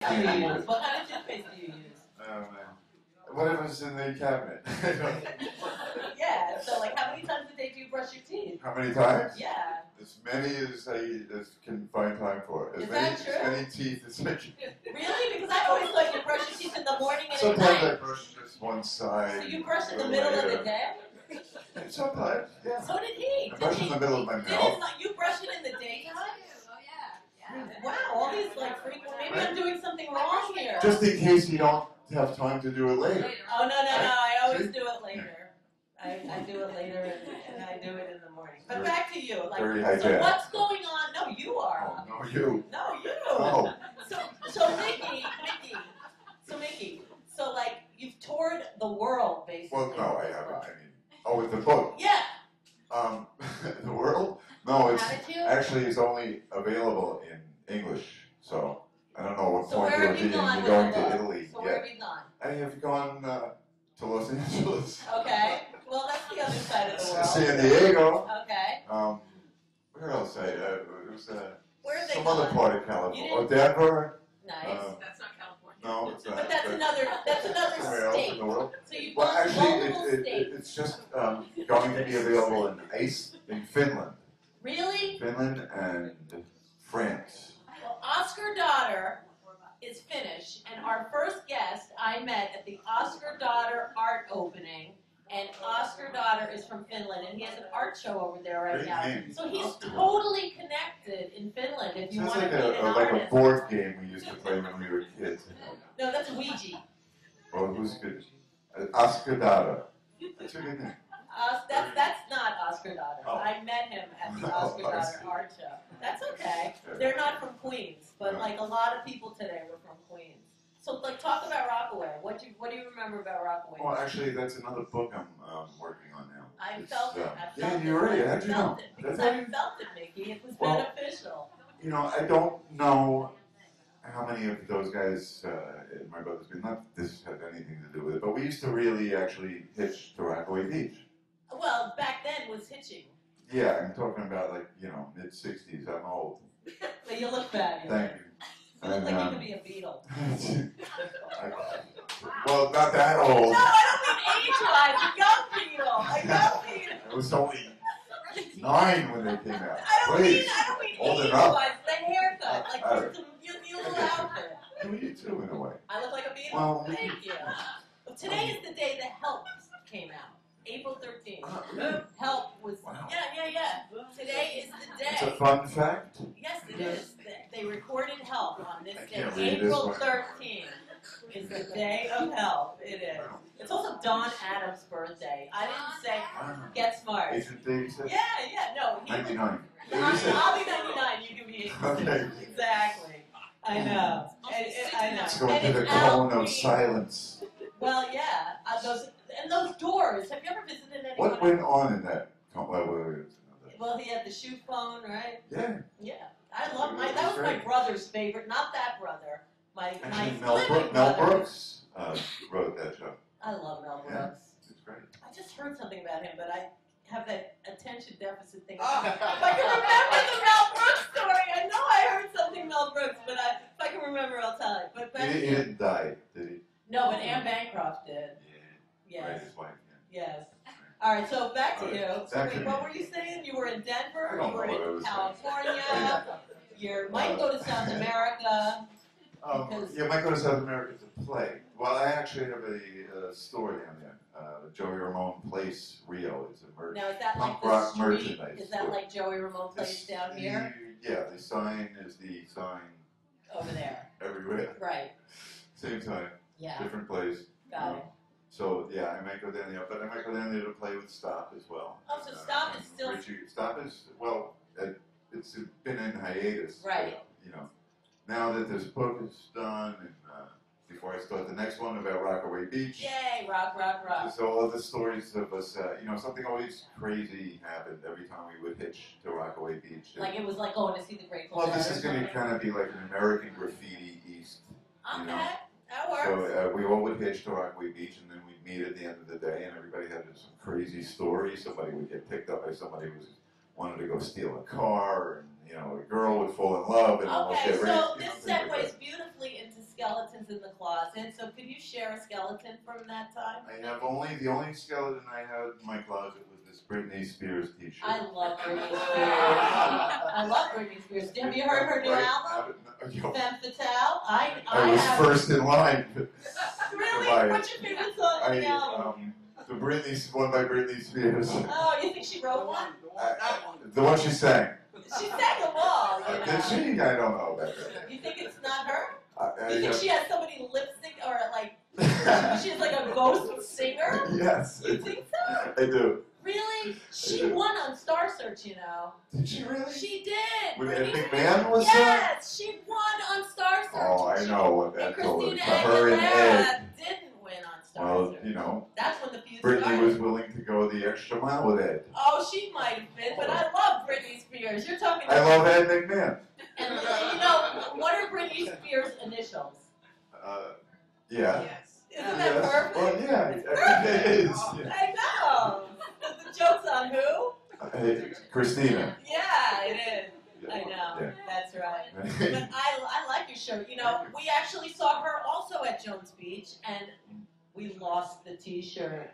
do you use? What kind of toothpaste do you use? Whatever's in the cabinet. Yeah, so like how many times a day do you brush your teeth? How many times? Yeah. As many as I can find time for. Is that true? As many teeth as I can. Really? Because I always thought you brush your teeth in the morning and at Sometimes night. I brush just one side. So you brush in the middle of the day? Sometimes, yeah. So did he. I brush in the middle of my mouth. You brush it in the daytime? Oh, yeah. Wow, all these like frequent. Maybe I'm doing something wrong here. Just in case you don't have time to do it later. Oh, no. I always do it later. I do it later and I do it in the morning. But back to you. Like, so what's going on? No, you are. Oh, no, you. No, you. Oh. So Mickey, so like you've toured the world basically. Well, no, I haven't. I mean, with the book. Yeah. The world? No, it's Haven't you? actually it's only available in English. So I don't know what So point where you're have you gone with going the to book? Italy. So where have you gone? I have gone to Los Angeles. Okay. Well, that's the other side of the world. San Diego. Okay. Where else? It was Where are they some gone? other part of California. Or Denver. Nice. That's not California. No, it's not. But that's another somewhere else state. in the world. So you've Well, gone to multiple actually, states. it's just going to be available in Finland. Really? Finland and France. Well, Oscar Daughter is Finnish, and our first guest I met at the Oscar Daughter art opening, and Oscar Daughter is from Finland, and he has an art show over there right Great now. name. So he's totally connected in Finland if you Sounds want like to meet an like artist. a board game we used to play when we were kids. No, that's Ouija. Well, who's good? Oscar Daughter. That's a good name. That's not Oscar Daughter. Oh. I met him at the Oscar Oh, I Daughter see. art show. That's okay. Yeah. They're not from Queens, but No. like a lot of people today were from Queens. So like talk about Rockaway. What do you remember about Rockaway? Well, actually, that's another book I'm working on now. I felt it. I yeah, felt you it. already I had you felt know. it because That's I right. felt it, Mickey. It was Well, beneficial. You know, I don't know how many of those guys in my brother's band, not that this had anything to do with it, but we used to really actually hitch to Rockaway Beach. Well, back then was hitching. Yeah, I'm talking about like, mid-60s. I'm old. But you look fabulous. Thank you. You look And, like you could be a Beatle. well, not that old. No, I don't mean age-wise. A young Beatle. A young Beatle. I was only 9 when they came out. I don't Please. mean Old enough. age-wise. The haircut, like I don't- you little outfit. Who are you too, in a way? I look like a Beatle. Well, Thank you. Well, today is the day the Help came out. April 13th. Really? Help was. Wow. Yeah. Today is the It's a day. fun fact. Yes, it is. They recorded Help on this I day. can't read this April one. 13th is the day of Help. It is. It's also Don Adams' birthday. I didn't say get smart. Agent Dave said Yeah. No. 99. I'll be 99. You can be 82. Okay. Exactly. I know. I know. Let's go And into the it's Al cone of Green. silence. Well, yeah. Those doors. Have you ever visited anyone? What went on in that? Well, he had the shoot phone, right? Yeah. Yeah. I love that was my brother's favorite. Not that brother. My Actually, living Mel brother. Brooks wrote that show. I love Mel Brooks. Yeah, it's great. I just heard something about him, but I have that attention deficit thing. If I can remember the Mel Brooks story, I know I heard something Mel Brooks, but if I can remember, I'll tell it. But He didn't die, did he? no, but Anne Bancroft did. Yeah. Right, Yes. his wife. Yes. All right, so back to All right, you. So back wait, to what me. were you saying? You were in Denver, I or don't you were know what I in was saying. California? You might go to South America. Because- Yeah, might go to South America to play. Well, I actually have a store down there. Joey RaMoNe Place ReW. It's a Now, is that like punk the rock street? merchandise Is that store. like Joey RaMoNe Place down here? Yeah, the sign is the sign Over there. everywhere. Right. Same sign, Yeah. different place. Got it. So yeah, I might go down there, but I might go down there to play with Stop as well. Oh, so Stop is still- Stop is it's been in hiatus. but, Right. Now that this book is done, and before I start the next one about Rockaway Beach. Yay! Rock. So all of the stories of us, something always crazy happened every time we would hitch to Rockaway Beach. Like it was like going to see the Grateful Well, Dead. this or is going to something. kind of be like an American graffiti east. Okay, you know. that works. So we all would hitch to Rockaway Beach, and then we'd meet at the end of the day, and everybody had some crazy story. Somebody would get picked up by somebody who wanted to go steal a car, and a girl would fall in love and almost Okay, get raped. so things this like segues that. beautifully into skeletons in the closet, so could you share a skeleton from that time? I have the only skeleton I had in my closet was this Britney Spears t-shirt. I love Britney Spears. I love Britney Spears. Have you heard her new album? Femme Fatale? I was have. first in line. Really? What's your favorite song on the album? The one by Britney Spears. Oh, you think she wrote one? The one she sang. She sang them all, you know. Did she? I don't know about that. You think it's not her? I You think she has somebody lip sync or like she's like a ghost singer? Yes. You think so? I do. Really? She won on Star Search, you know. Did she really? She did. When Britney Ed Spears. McMahon was Yes, she won on Star Search. Oh, I know what And that told Christina her. Her and Aguilera Ed. didn't win on Star Well, Search. you know, That's when the feud Britney started. was willing to go the extra mile with Ed. Oh, she might have been, but I love Britney Spears. You're talking I love Ed McMahon. And you know, what are Britney Spears' initials? Yeah. Yes. Isn't that perfect? Well, yeah, It's it is. perfect. Yeah. I know. The joke's on who? Christina. Yeah, it is. I know. Yeah. That's right. But I like your show. You know, we actually saw her also at Jones Beach, and we lost the T-shirt.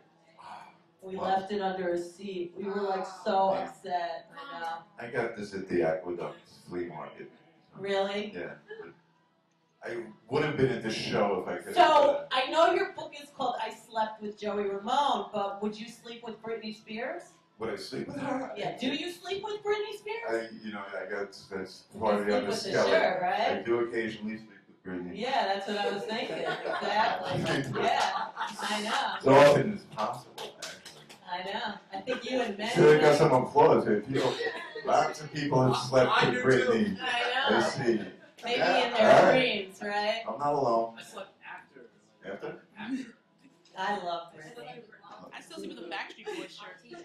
We left it under a seat. We were like so upset. I know. I got this at the Aqueduct flea market. Really? Yeah. I would have been at the show if I could. So I know your book is called "I Slept with Joey RaMoNe," but would you sleep with Britney Spears? Would I sleep with her? Yeah. Do you sleep with Britney Spears? I got that's part of the You other sleep with the skeleton. shirt, right? I do occasionally sleep with Britney. Yeah, that's what I was thinking. Exactly. Yeah, I know. So often as possible, actually. I know. I think you and men. Should have got some applause here. Lots of people have slept I with do Britney. too. I know. I see. Maybe Yeah, in their alright. dreams, right? I'm not alone. I slept after. After? I love Britney. I still sleep with a Backstreet Boys shirt.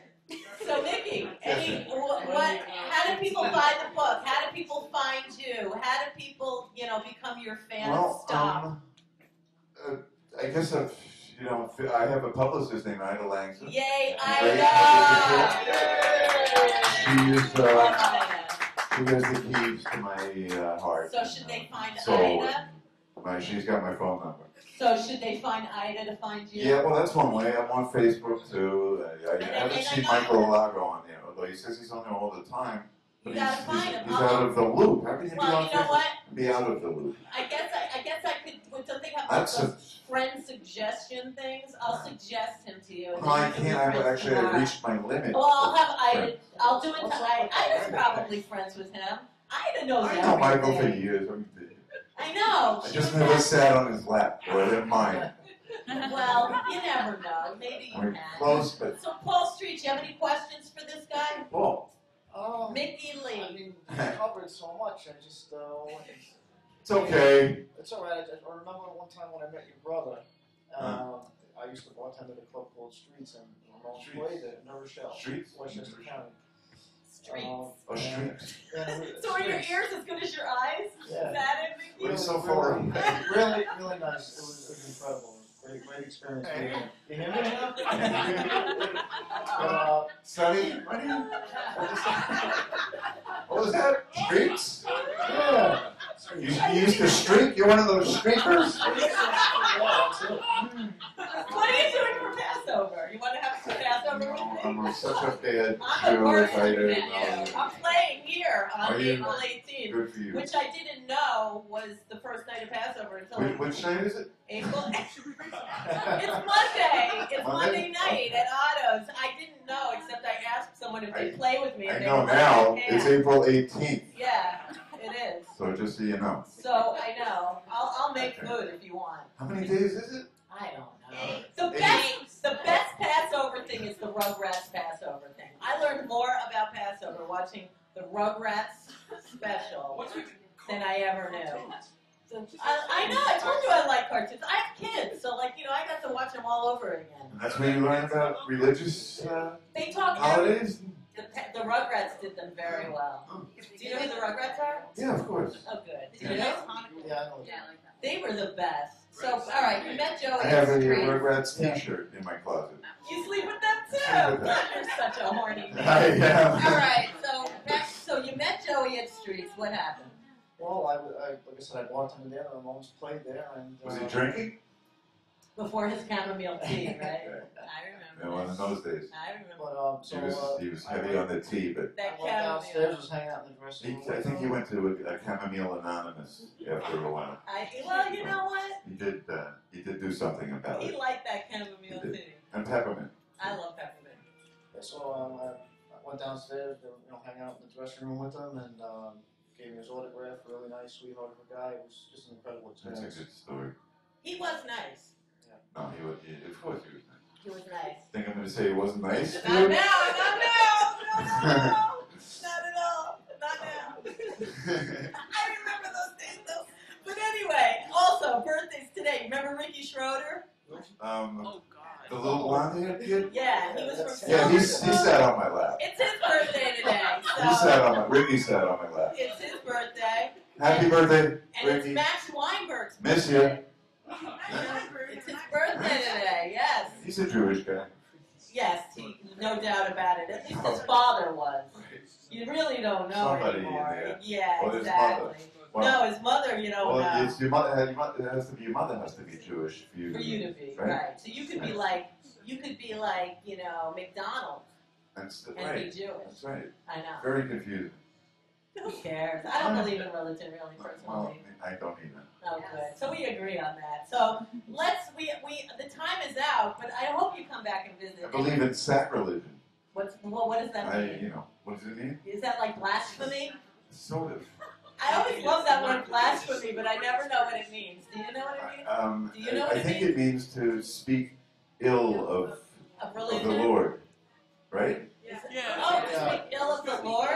So MicKey, how do people buy the book? How do people find you? How do people, become your fan of Stop? I guess I have a publicist named Ida Langson. Yay, Great. Ida! She has the keys to my heart. So should they find So, Ida? she's got my phone number. So should they find Ida to find you? Yeah, well, that's one way. I'm on Facebook too. I haven't seen Michael Alago on there, although he says he's on there all the time. You But gotta find him. he's out of the loop. How can you be Well, on you know Facebook? what? Be out of the loop. I guess I could, with something about That's those friend suggestion things, I'll suggest him to you. and No, I then you can be can't. I've friends actually tomorrow. reached my limit. Well, I'll have Ida, Right. I'll do it to Ida. Ida's probably friends with him. Ida knows I know Michael for everything. years. I know. I She just was never at- sat on his lap, or I didn't mind. Well, you never know. Maybe you We're can. close, but So, Paul Street, you have any questions for this guy? well, Mickey I Lee. mean, you covered so much. I just, it's okay. it's all right. I remember one time when I met your brother. I used to bartend at a club called Streets, and Ramon Streets. played there, New Rochelle, Streets? Westchester County. Streets. Oh, streets. And So are your ears as good as your eyes? Yeah. Is that it, Mickey? We're so far away. Really, really nice. It was incredible. Great experience. Hey. You hear me? But, Sonny, what was that? Streets? yeah. You used to streak? You're one of those streakers? Yeah, that's it. What are you doing for Passover? You want to have some Passover with me? I'm such a bad I'm the Jew. worst I than you. didn't know. I'm playing here on Are you? April 18th, Good for you. which I didn't know was the first night of Passover until Which night is it? April. It's Monday. It's Monday night at Otto's. I didn't know, except I asked someone if they'd play with me. I and they know were like, now. "Yeah." It's April 18th. Yeah, it is. So just so you know. So I know. I'll make food if you want. How many days is it? I don't know. The best Passover thing is the Rugrats Passover thing. I learned more about Passover watching the Rugrats special than I ever knew. So, I know. I told you I like cartoons. I have kids, so I got to watch them all over again. And that's where you learn about religious They talk. holidays? The Rugrats did them very well. Do you know who the Rugrats are? Yeah, of course. Oh, good. Did Do you you guys know? Hanukkah? Yeah, I know. Yeah, I like that. They were the best. So, all right, you met Joey. I have a on the street. Rugrats t-shirt in my closet. You sleep with them too. Sleep with them. You're such a horny man. I am. All right, so you met Joey at Streets. What happened? Well, like I said, I bartended there, and Ramone's played there, and. Was he drinking? Before his chamomile tea, right? Yeah, I one remember. in those days. I remember. But so He was I heavy on the tea, but That I went downstairs, chamomile. was hanging out in the dressing room. I think he went to a chamomile anonymous after a while. Well, you know what? He did do something about He it. liked that chamomile He did. tea. And peppermint. I love peppermint. Yeah, so I went downstairs, hanging out in the dressing room with him, and gave me his autograph. Really nice, sweetheart of a guy. It was just an incredible That's experience. a good story. He was nice. No, of course he was nice. He was nice. Think I'm going to say he wasn't nice? Not now, not now, no, not at all, not now. I remember those days though. But anyway, also birthdays today. Remember Ricky Schroeder? Oh The God. little blonde-haired kid? Yeah, he was from Yeah, he Silver. sat on my lap. It's his birthday today, Ricky sat on my lap. it's his birthday. Happy birthday, And it's Ricky. Max Weinberg's Miss birthday. you. It's his birthday today, yes. He's a Jewish guy. Yes, no doubt about it. At least his father was. You really don't know Somebody, anymore. yeah. Or his Exactly. mother. Well, No, his mother, you don't well, know. it's your mother. Your mother has to be Jewish for you. For you to be, right? right. So you could be like, McDonald's That's and right. be Jewish. That's right. I know. Very confusing. Who cares? I don't believe in religion really, Well, personally. I don't either. Oh, good. So we agree on that. So the time is out, but I hope you come back and visit. I believe in sacrilegion. What does that mean? What does it mean? Is that like blasphemy? Sort of. I always love that word blasphemy, but I never know what it means. Do you know what it means? Do you know what I it think means? it means to speak ill of Of the religion? Lord, right? Yeah. Oh, to speak ill of the Lord?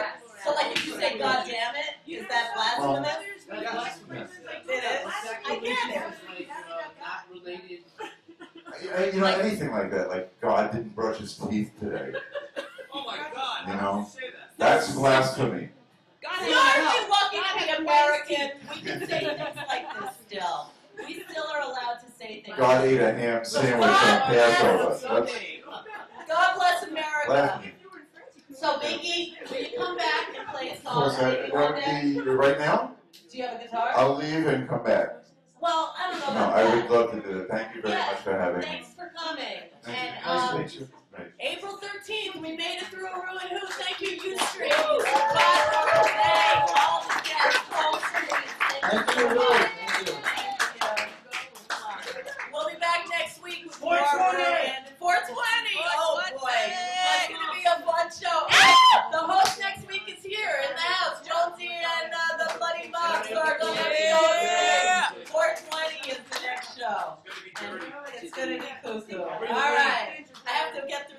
So like if you say God damn it, is that blasphemous? It is. I get it. Not related. Anything like that, like God didn't brush his teeth today. Oh my God! You How know? can you say that? That's blasphemy. God See, has aren't help. you lucky to be American? We can say things like this still. We still are allowed to say things. God ate a ham sandwich on Passover. That's God bless America. blasphemy. So Mickey, will you come back and play a Of song course, maybe one that day? would be right now. Do you have a guitar? I'll leave and come back. Well, I don't know No, about I that. would love to do it. Thank you very Yeah, much for having me. Thanks for coming. Thank And you. Nice to meet you. Right. April 13th, we made it through a ruin. Who? Thank you, Ustream. You survived our day. All the guests, all students. Thank you so much. Thank you. We'll be back next week with more 420. and 420. Oh boy, it's going to be a fun show. The host next week is here in the house. Jonesy and the Bloody Box are going to be hosting. 420 is the next show. And it's going to be cuckoo. All right. I have to get through